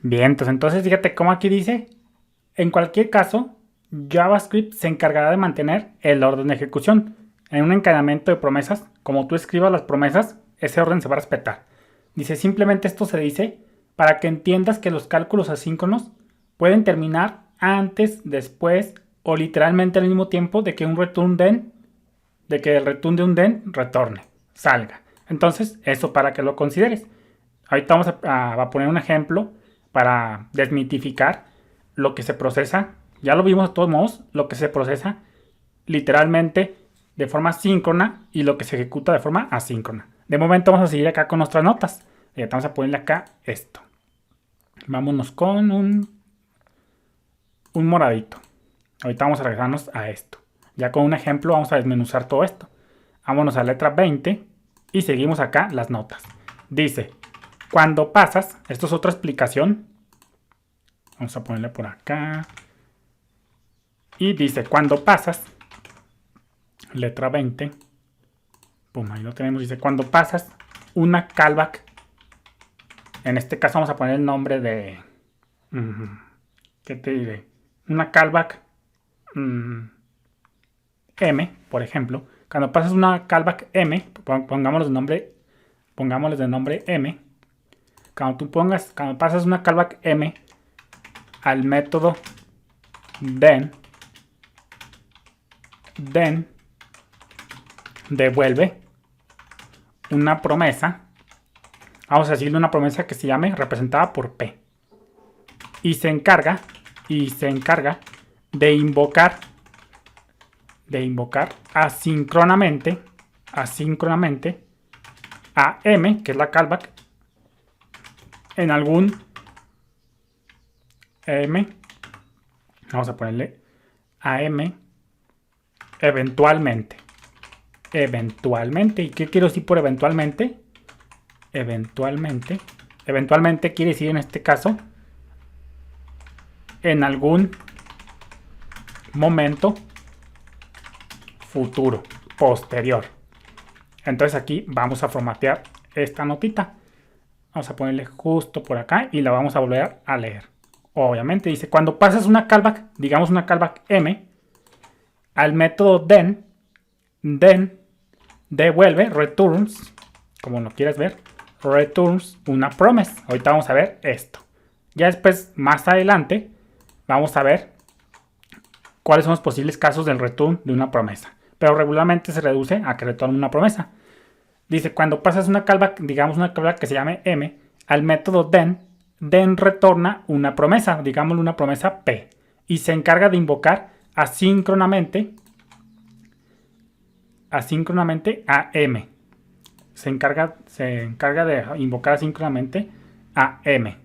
Bien, entonces fíjate cómo aquí dice, en cualquier caso, JavaScript se encargará de mantener el orden de ejecución. En un encadenamiento de promesas, como tú escribas las promesas, ese orden se va a respetar. Dice, simplemente esto se dice para que entiendas que los cálculos asíncronos pueden terminar antes, después o literalmente al mismo tiempo de que un return den, de que el return de un den retorne, salga. Entonces, eso para que lo consideres. Ahorita vamos a poner un ejemplo para desmitificar lo que se procesa. Ya lo vimos de todos modos, lo que se procesa literalmente de forma síncrona y lo que se ejecuta de forma asíncrona. De momento vamos a seguir acá con nuestras notas. Vamos a ponerle acá esto. Vámonos con un moradito. Ahorita vamos a regresarnos a esto. Ya con un ejemplo vamos a desmenuzar todo esto. Vámonos a la letra 20 y seguimos acá las notas. Dice, cuando pasas, esto es otra explicación. Vamos a ponerle por acá. Y dice, cuando pasas, letra 20. Pum, ahí lo tenemos. Dice, cuando pasas una callback. En este caso vamos a poner el nombre de... ¿qué te diré? Una callback M, por ejemplo. Cuando pasas una callback M, pongámosle de nombre M. Cuando pasas una callback M al método then devuelve una promesa. Vamos a decirle una promesa que se llame representada por P. Y se encarga de invocar asíncronamente a M, que es la callback, en algún M. Vamos a ponerle a M eventualmente. ¿Y qué quiero decir por eventualmente? Eventualmente quiere decir en este caso en algún momento futuro, posterior. Entonces aquí vamos a formatear esta notita. Vamos a ponerle justo por acá y la vamos a volver a leer. Obviamente dice, cuando pasas una callback, digamos una callback M, al método then devuelve, returns, como lo quieras ver, returns una promise. Ahorita vamos a ver esto. Ya después, más adelante, vamos a ver cuáles son los posibles casos del return de una promesa. Pero regularmente se reduce a que retorne una promesa. Dice, cuando pasas una callback, digamos una callback que se llame M, al método then retorna una promesa, digámosle una promesa P, y se encarga de invocar asíncronamente a M. Se encarga de invocar asíncronamente a M.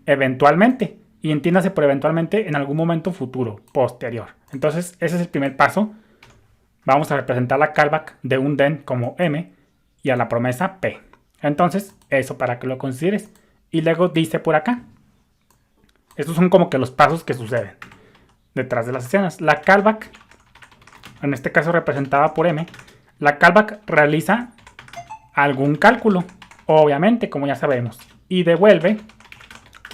Eventualmente. Y entiéndase por eventualmente en algún momento futuro, posterior. Entonces, ese es el primer paso. Vamos a representar la callback de un then como M y a la promesa P. Entonces, eso para que lo consideres. Y luego dice por acá. Estos son como que los pasos que suceden detrás de las escenas. La callback, en este caso representada por M, la callback realiza algún cálculo, obviamente, como ya sabemos, y devuelve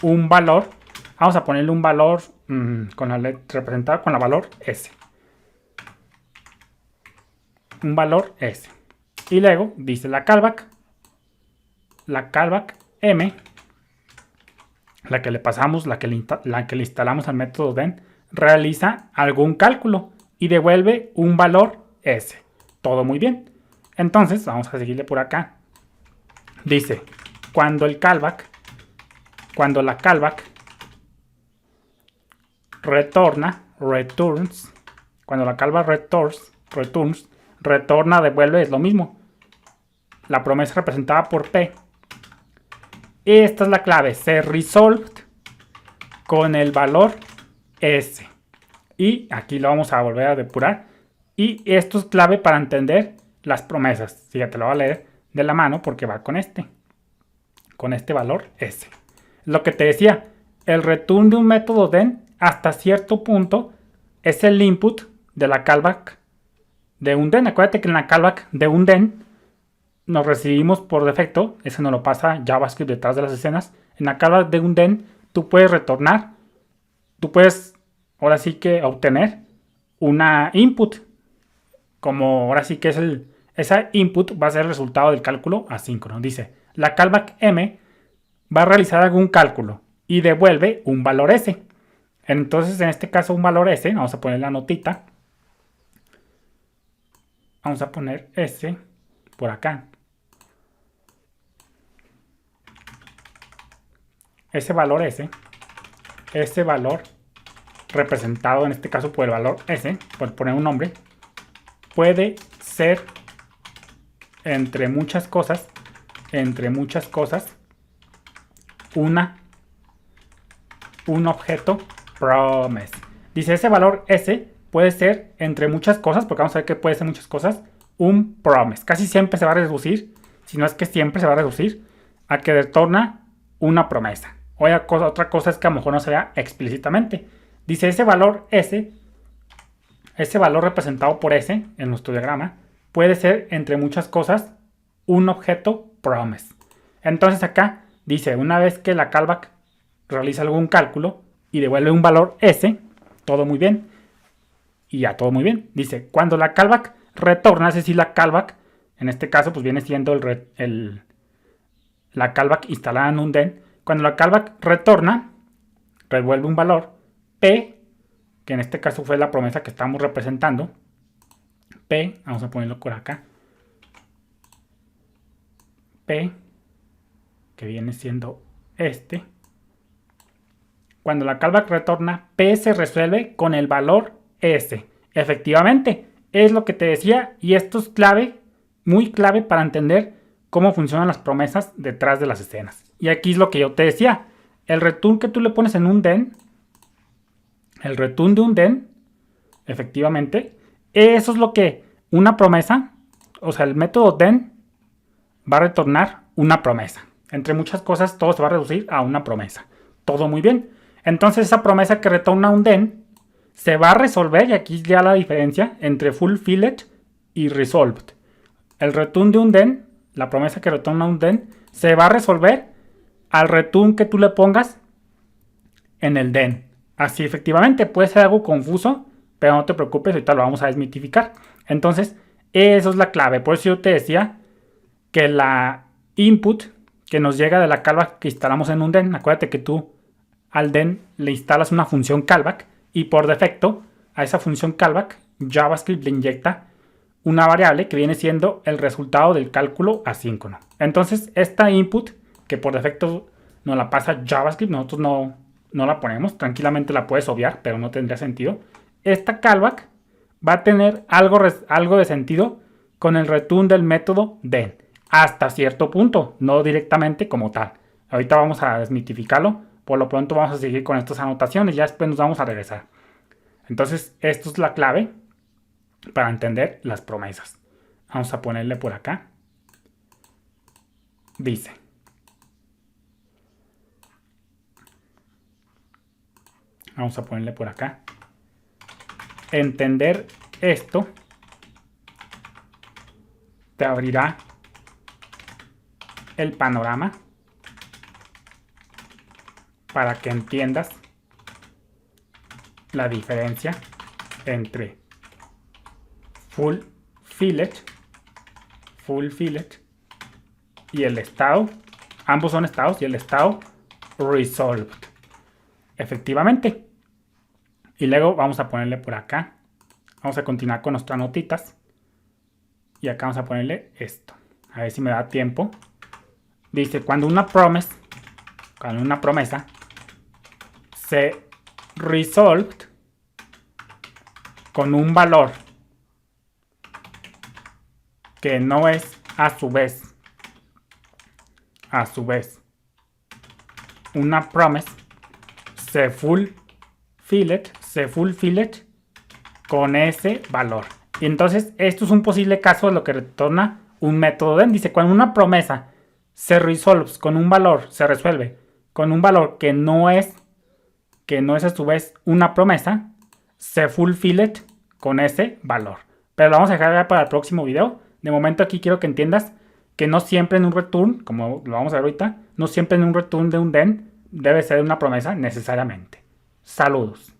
un valor. Vamos a ponerle un valor con la letra representada con la valor S. Un valor S. Y luego dice la callback M, la que le pasamos, la que le instalamos al método then, realiza algún cálculo y devuelve un valor S. Todo muy bien. Entonces, vamos a seguirle por acá. Dice, cuando la callback returns, retorna, devuelve, es lo mismo. La promesa representada por P. Esta es la clave, se resolved con el valor S. Y aquí lo vamos a volver a depurar. Y esto es clave para entender las promesas. Fíjate, lo voy a leer de la mano porque va con este valor S. Lo que te decía, el return de un método then hasta cierto punto es el input de la callback de un then. Acuérdate que en la callback de un then nos recibimos por defecto, eso nos lo pasa JavaScript detrás de las escenas, En la callback de un den, tú puedes retornar, tú puedes ahora sí que obtener una input, como ahora sí que es esa input va a ser el resultado del cálculo asíncrono. Dice, la callback M va a realizar algún cálculo y devuelve un valor S. Entonces, en este caso, un valor S, vamos a poner la notita. Vamos a poner S por acá. Ese valor S, ese valor representado en este caso por el valor S, por poner un nombre, puede ser entre muchas cosas, un objeto promise. Dice, ese valor S puede ser entre muchas cosas, porque vamos a ver que puede ser muchas cosas, un promise. Casi siempre se va a reducir, si no es que siempre se va a reducir, a que retorna una promesa. Otra cosa es que a lo mejor no se vea explícitamente. Dice, ese valor S, ese valor representado por S en nuestro diagrama, puede ser entre muchas cosas un objeto promise. Entonces acá dice, una vez que la callback realiza algún cálculo y devuelve un valor S, todo muy bien. Y ya todo muy bien. Dice, cuando la callback retorna, es decir, la callback, en este caso pues viene siendo la callback instalada en un den. Cuando la callback retorna, revuelve un valor P, que en este caso fue la promesa que estamos representando. P, vamos a ponerlo por acá. P, que viene siendo este. Cuando la callback retorna, P se resuelve con el valor S. Efectivamente, es lo que te decía y esto es clave, muy clave para entender cómo funcionan las promesas detrás de las escenas. Y aquí es lo que yo te decía, el return que tú le pones en un den, el return de un den, efectivamente, eso es lo que una promesa, o sea, el método den va a retornar una promesa. Entre muchas cosas, todo se va a reducir a una promesa. Todo muy bien. Entonces, esa promesa que retorna un den se va a resolver, y aquí ya la diferencia entre fulfilled y resolved. El return de un den, la promesa que retorna un den, se va a resolver al return que tú le pongas en el den. Así, efectivamente, puede ser algo confuso, pero no te preocupes, ahorita lo vamos a desmitificar. Entonces, eso es la clave. Por eso yo te decía que la input que nos llega de la callback que instalamos en un den, acuérdate que tú al den le instalas una función callback y por defecto a esa función callback JavaScript le inyecta una variable que viene siendo el resultado del cálculo asíncrono. Entonces esta input que por defecto nos la pasa JavaScript, nosotros no la ponemos, tranquilamente la puedes obviar, pero no tendría sentido. Esta callback va a tener algo de sentido con el return del método den, hasta cierto punto, no directamente como tal. Ahorita vamos a desmitificarlo, por lo pronto vamos a seguir con estas anotaciones, ya después nos vamos a regresar. Entonces, esto es la clave para entender las promesas. Vamos a ponerle por acá. Dice. Vamos a ponerle por acá. Entender esto te abrirá el panorama para que entiendas la diferencia entre fulfilled y el estado. Ambos son estados y el estado resolved. Efectivamente. Y luego vamos a ponerle por acá. Vamos a continuar con nuestras notitas. Y acá vamos a ponerle esto. A ver si me da tiempo. Dice, cuando una promesa se resolved con un valor que no es a su vez una promesa, se fulfilled con ese valor. Y entonces esto es un posible caso de lo que retorna un método den. Dice, cuando una promesa se resuelve con un valor que no es a su vez una promesa, se fulfilled con ese valor. Pero lo vamos a dejar para el próximo video. De momento aquí quiero que entiendas que no siempre en un return, como lo vamos a ver ahorita, no siempre en un return de un den debe ser una promesa necesariamente. Saludos.